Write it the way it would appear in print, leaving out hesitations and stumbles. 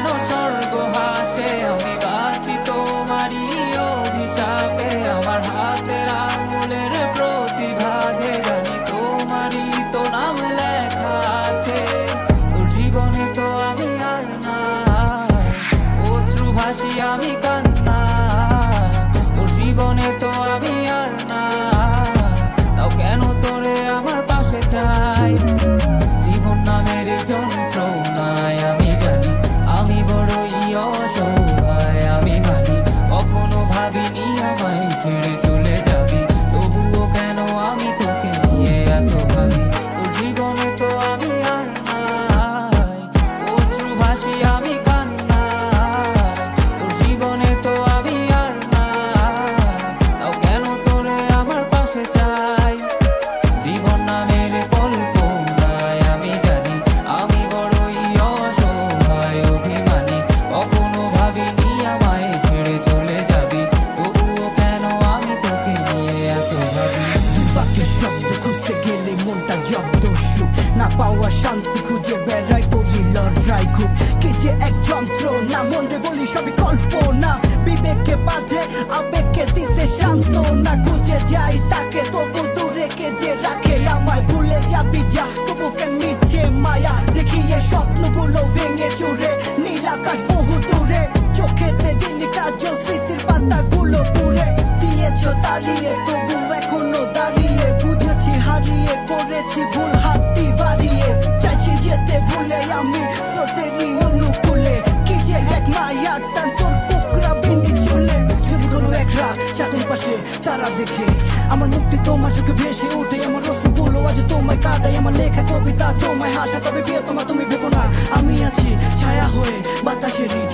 যেন স্বর্গ হাসে। আমি বাঁচি তোমারই অভিশাপে, আমার হাতের আঙুলের প্রতিভা যে জানি তোমারই তো নাম লেখা আছে। তোর জীবনে তো আমি আর না, অশ্রু ভাসি আমি কান্না। তোর জীবনে তো আমি আর না, তাও কেন তোরে আমার পাশে চাই। জীবন নামের যন্ত্রণায় আমি জানি আমি বড়ই অসহায়। আমি মানি কখনো ভাবিনি আমায় ছেড়ে চলে যাবি, তবুও কেন আমি তোকে নিয়ে এত ভাবি। তোর জীবনে তো আমি আর নাই, অশ্রু ভাসি আমি কান্না। তোর জীবনে তো আমি আর না, তাও কেন তোরে আমার পাশে চাই। জীবন নামের কল্পনায় আমি জানি আমি বড়ই অসহায় অভিমানী। কখনো ভাবিনি আমায় ছেড়ে চলে যাবি, তবুও কেন আমি তোকে নিয়ে এত ভাবি। বাক্যের শব্দ খুঁজতে গেলে মনটা জব্দ সুখ না পাওয়া শান্তি খুঁজে বেড়াই করি লড়াই খুব কি যে এক যন্ত্র না মনরে বলি সবই কল্পনা বিবেককে বাঁধে আবেগকে দিতে শান্ত না খুঁজে যাই তাকে তবু দূরে কে যে রাখে আমায় ভুলে যাবি যা তবু কেন মিছে মায়া দেখিয়ে স্বপ্নগুলো ভেঙে চুরে নীল আকাশ বহু দূরে চোখেতে দিলি কাজল স্মৃতির পাতাগুলো পুড়ে দিয়েছ দাঁড়িয়ে তবু এখনো দাঁড়িয়ে বুঝেছি হারিয়ে করেছি ভুল হাতটি বাড়িয়ে চাইছি যেতে ভুলে আমি স্রোতেরই অনুকূলে কি যে এক মায়ার টান তোর কুকরা বিনি ঝুলে যদি কোনো এক রাত চাঁদের পাশে তারা দেখে আমার মুক্তি তোমার চোখে ভেসে ওঠে আমার অশ্রুগুলো আজ তোমায় কাঁদাই আমার লেখা কবিতা তোমায় হাসা তবে বিয়ে তোমার তুমি ভেবো না আমি আছি ছায়া হয়ে বাতাসেরই